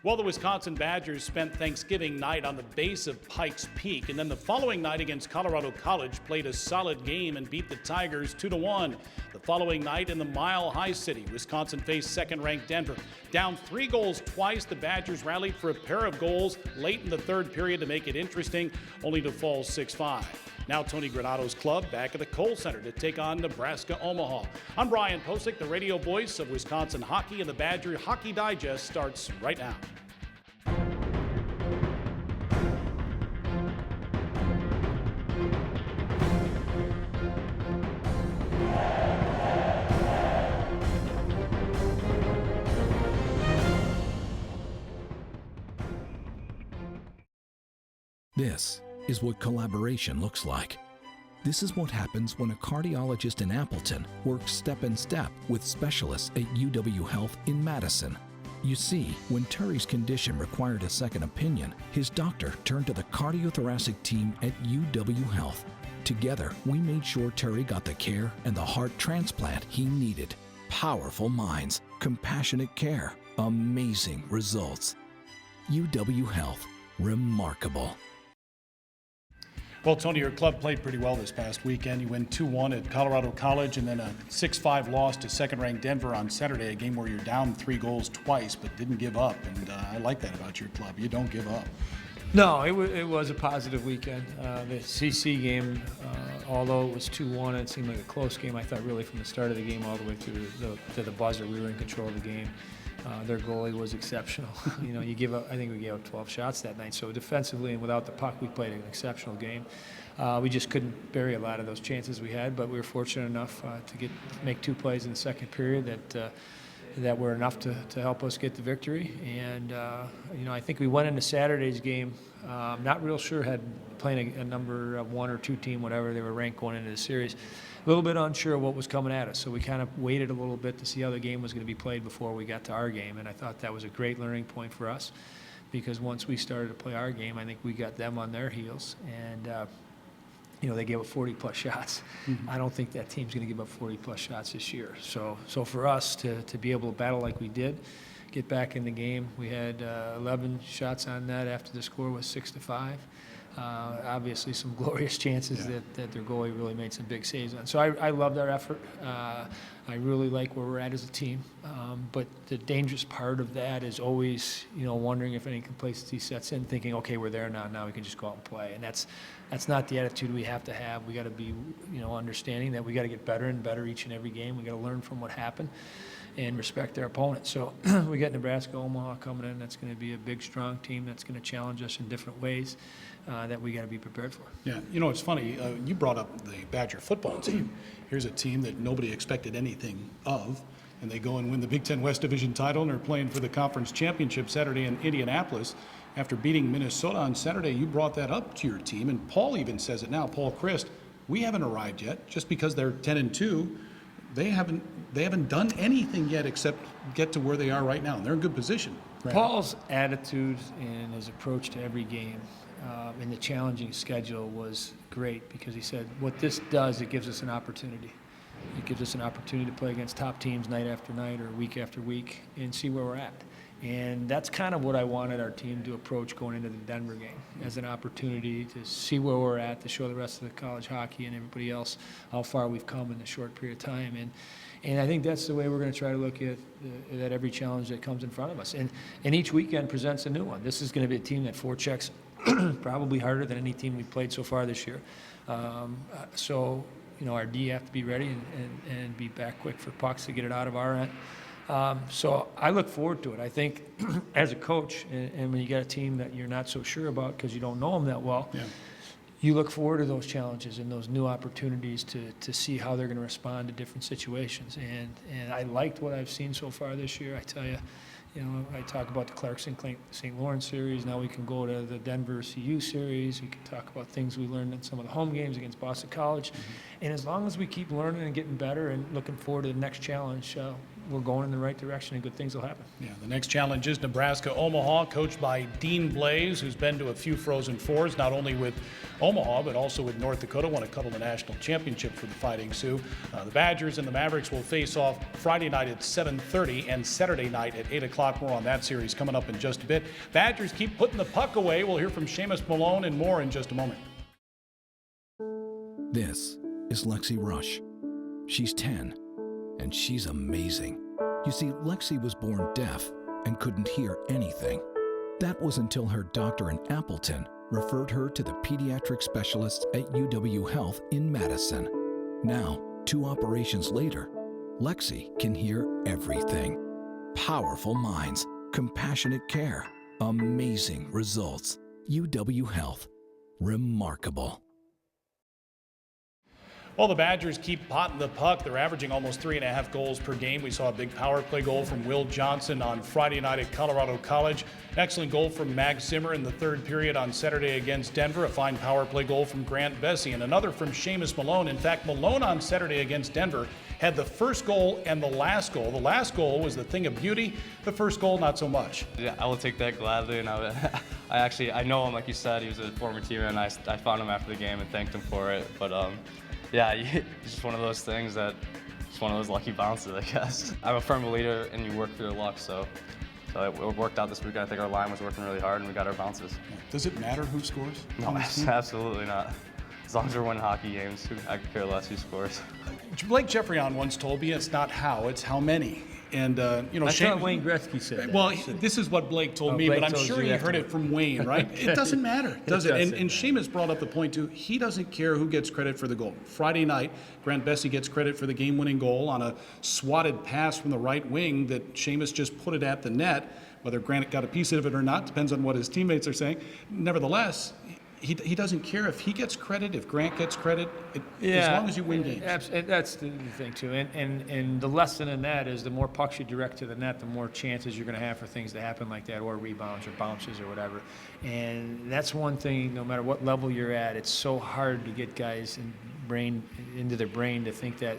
Well, the Wisconsin Badgers spent Thanksgiving night on the base of Pikes Peak, and then the following night against Colorado College played a solid game and beat the Tigers 2-1. The following night in the Mile High City, Wisconsin faced second-ranked Denver. Down 3 goals twice, the Badgers rallied for a pair of goals late in the third period to make it interesting, only to fall 6-5. Now Tony Granato's club back at the Kohl Center to take on Nebraska-Omaha. I'm Brian Posick, the radio voice of Wisconsin hockey, and the Badger Hockey Digest starts right now. This is what collaboration looks like. This is what happens when a cardiologist in Appleton works step in step with specialists at UW Health in Madison. You see, when Terry's condition required a second opinion, his doctor turned to the cardiothoracic team at UW Health. Together, we made sure Terry got the care and the heart transplant he needed. Powerful minds, compassionate care, amazing results. UW Health, remarkable. Well, Tony, your club played pretty well this past weekend. You win 2-1 at Colorado College and then a 6-5 loss to second-ranked Denver on Saturday, a game where you're down 3 goals twice but didn't give up. And I like that about your club. You don't give up. No, it was a positive weekend. The CC game, although it was 2-1, it seemed like a close game. I thought really from the start of the game all the way to the buzzer, we were in control of the game. Their goalie was exceptional. You know, I think we gave up 12 shots that night. So defensively and without the puck, we played an exceptional game. We just couldn't bury a lot of those chances we had, but we were fortunate enough to make 2 plays in the second period that were enough to help us get the victory. And you know, I think we went into Saturday's game not real sure playing a number 1 or 2 team, whatever they were ranked going into the series. A little bit unsure of what was coming at us, so we kind of waited a little bit to see how the game was going to be played before we got to our game, and I thought that was a great learning point for us, because once we started to play our game, I think we got them on their heels, and you know, they gave up 40-plus shots. Mm-hmm. I don't think that team's going to give up 40-plus shots this year. So for us to be able to battle like we did, get back in the game, we had 11 shots on net after the score was 6-5. Obviously some glorious chances that their goalie really made some big saves on. So I loved our effort. I really like where we're at as a team. But the dangerous part of that is always, you know, wondering if any complacency sets in, thinking, okay, we're there now we can just go out and play. And that's not the attitude we have to have. We got to be, you know, understanding that we got to get better and better each and every game. We got to learn from what happened and respect their opponent. So we got Nebraska-Omaha coming in. That's going to be a big, strong team that's going to challenge us in different ways that we got to be prepared for. Yeah, you know, it's funny. You brought up the Badger football team. Here's a team that nobody expected anything of, and they go and win the Big Ten West Division title, and are playing for the conference championship Saturday in Indianapolis. After beating Minnesota on Saturday, you brought that up to your team, and Paul even says it now, Paul Christ, we haven't arrived yet. Just because they're 10-2, they haven't done anything yet except get to where they are right now. They're in good position. Right? Paul's attitude and his approach to every game in the challenging schedule was great, because he said, what this does, it gives us an opportunity. It gives us an opportunity to play against top teams night after night or week after week and see where we're at. And that's kind of what I wanted our team to approach going into the Denver game, as an opportunity to see where we're at, to show the rest of the college hockey and everybody else how far we've come in a short period of time. And I think that's the way we're going to try to look at every challenge that comes in front of us. And each weekend presents a new one. This is going to be a team that forechecks probably harder than any team we've played so far this year. So, you know, our D have to be ready and be back quick for pucks to get it out of our end. So I look forward to it. I think as a coach, and when you got a team that you're not so sure about because you don't know them that well, you look forward to those challenges and those new opportunities to see how they're going to respond to different situations. And I liked what I've seen so far this year. I tell you, you know, I talk about the Clarkson-St. Lawrence series. Now we can go to the Denver-CU series. We can talk about things we learned in some of the home games against Boston College. Mm-hmm. And as long as we keep learning and getting better and looking forward to the next challenge, we're going in the right direction and good things will happen. Yeah, the next challenge is Nebraska-Omaha, coached by Dean Blaze, who's been to a few Frozen Fours, not only with Omaha, but also with North Dakota, won a couple of national championships for the Fighting Sioux. The Badgers and the Mavericks will face off Friday night at 7:30 and Saturday night at 8 o'clock. More on that series coming up in just a bit. Badgers keep putting the puck away. We'll hear from Seamus Malone and more in just a moment. This is Lexi Rush. She's 10, and she's amazing. You see, Lexi was born deaf and couldn't hear anything. That was until her doctor in Appleton referred her to the pediatric specialists at UW Health in Madison. Now, 2 operations later, Lexi can hear everything. Powerful minds, compassionate care, amazing results. UW Health. Remarkable. Well, the Badgers keep potting the puck. They're averaging almost 3.5 goals per game. We saw a big power play goal from Will Johnson on Friday night at Colorado College. An excellent goal from Mag Zimmer in the third period on Saturday against Denver. A fine power play goal from Grant Bessie, and another from Seamus Malone. In fact, Malone on Saturday against Denver had the first goal and the last goal. The last goal was the thing of beauty. The first goal, not so much. Yeah, I will take that gladly, and I know him, like you said. He was a former teammate, and I found him after the game and thanked him for it. But yeah, it's just one of those things that, it's one of those lucky bounces, I guess. I'm a firm believer in you work for your luck, so it worked out this weekend. I think our line was working really hard, and we got our bounces. Does it matter who scores? No, absolutely not. As long as we're winning hockey games, I could care less who scores. Blake Jeffreyon once told me it's not how, it's how many. And, you know, I thought Wayne Gretzky said that. Well, this is what Blake told me, Blake but I'm told sure you he heard it from Wayne, right? It doesn't matter, does it? And Seamus brought up the point, too. He doesn't care who gets credit for the goal. Friday night, Grant Bessie gets credit for the game-winning goal on a swatted pass from the right wing that Seamus just put it at the net. Whether Grant got a piece of it or not depends on what his teammates are saying. Nevertheless, he doesn't care if he gets credit, if Grant gets credit, as long as you win games. And that's the thing, too. And the lesson in that is the more pucks you direct to the net, the more chances you're going to have for things to happen like that, or rebounds or bounces or whatever. And that's one thing, no matter what level you're at, it's so hard to get guys into their brain to think that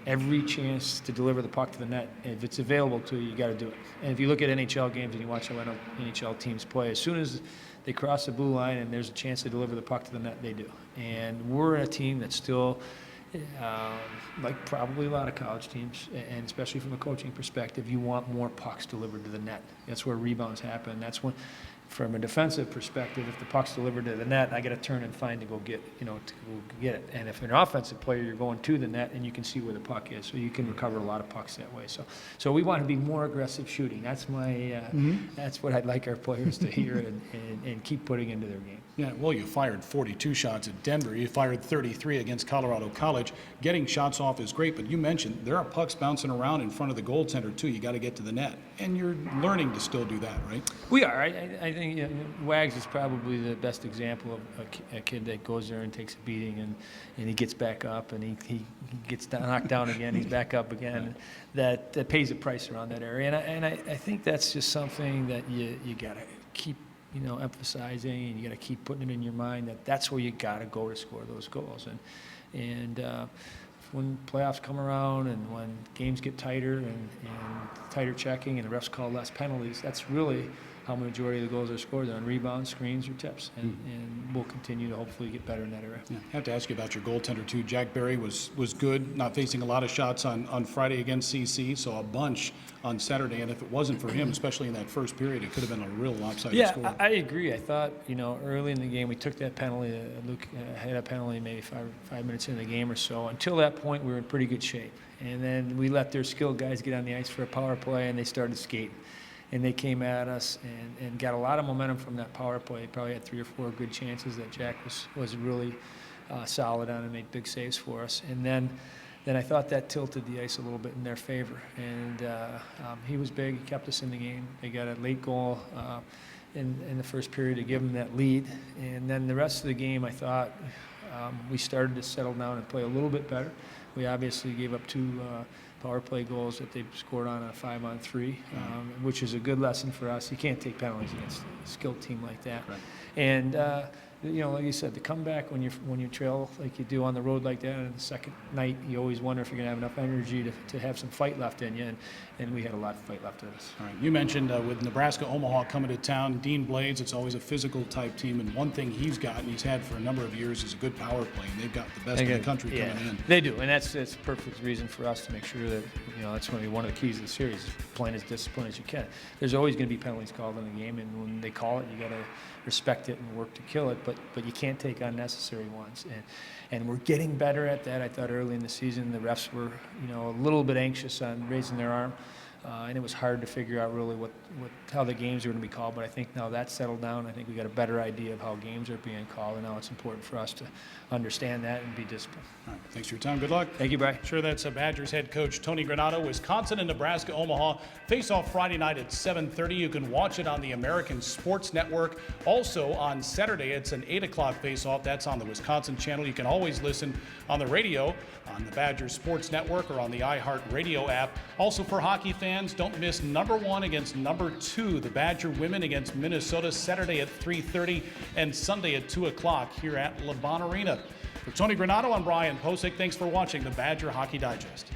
every chance to deliver the puck to the net, if it's available to you, you got to do it. And if you look at NHL games and you watch how NHL teams play, as soon as they cross the blue line and there's a chance to deliver the puck to the net, they do. And we're a team that's still, like probably a lot of college teams, and especially from a coaching perspective, you want more pucks delivered to the net. That's where rebounds happen. That's when, from a defensive perspective, if the puck's delivered to the net, I got to turn and find to go get it. And if you're an offensive player, you're going to the net and you can see where the puck is, so you can recover a lot of pucks that way. So we want to be more aggressive shooting. That's my that's what I'd like our players to hear and keep putting into their game. Yeah, well, you fired 42 shots at Denver. You fired 33 against Colorado College. Getting shots off is great, but you mentioned there are pucks bouncing around in front of the goal center, too. You got to get to the net, and you're learning to still do that, right? We are. I think Wags is probably the best example of a kid that goes there and takes a beating, and he gets back up, and he gets knocked down again. He's back up again. That pays a price around that area, and I think that's just something that you got to keep emphasizing, and you got to keep putting it in your mind that that's where you got to go to score those goals. And when playoffs come around and when games get tighter and tighter checking and the refs call less penalties, that's really how the majority of the goals are scored. They're on rebounds, screens, or tips, and we'll continue to hopefully get better in that area. Yeah. I have to ask you about your goaltender, too. Jack Berry was good, not facing a lot of shots on Friday against CC, so a bunch on Saturday, and if it wasn't for him, especially in that first period, it could have been a real lopsided score. Yeah, I agree. I thought, early in the game, we took that penalty. Luke had a penalty maybe five minutes into the game or so. Until that point, we were in pretty good shape. And then we let their skilled guys get on the ice for a power play, and they started skating. And they came at us and got a lot of momentum from that power play. Probably had 3 or 4 good chances that Jack was really solid on and made big saves for us. And then I thought that tilted the ice a little bit in their favor. And he was big. He kept us in the game. They got a late goal in the first period to give them that lead. And then the rest of the game, I thought we started to settle down and play a little bit better. We obviously gave up 2 power play goals that they scored on a 5-on-3, which is a good lesson for us. You can't take penalties against a skilled team like that. Right. And you know, like you said, the comeback when you trail like you do on the road like that, and the second night, you always wonder if you're going to have enough energy to have some fight left in you, and we had a lot of fight left in us. All right, you mentioned with Nebraska-Omaha coming to town, Dean Blades, it's always a physical type team, and one thing he's got and he's had for a number of years is a good power play, and they've got the best in the country coming in. They do, and that's a perfect reason for us to make sure that, you know, that's going to be one of the keys of the series, is playing as disciplined as you can. There's always going to be penalties called in the game, and when they call it, you got to respect it and work to kill it, but you can't take unnecessary ones. And we're getting better at that. I thought early in the season the refs were, you know, a little bit anxious on raising their arm, and it was hard to figure out really how the games are going to be called. But I think now that's settled down. I think we got a better idea of how games are being called, and now it's important for us to understand that and be disciplined. All right, thanks for your time. Good luck. Thank you, Brian. Sure, that's Badgers head coach Tony Granato. Wisconsin and Nebraska-Omaha face off Friday night at 7:30. You can watch it on the American Sports Network. Also on Saturday, it's an 8 o'clock face-off. That's on the Wisconsin channel. You can always listen on the radio on the Badgers Sports Network or on the iHeart Radio app. Also for hockey fans, don't miss number 1 against number 2. The Badger women against Minnesota Saturday at 3:30 and Sunday at 2 o'clock here at LeBon Arena. For Tony Granato, I'm Brian Posick. Thanks for watching the Badger Hockey Digest.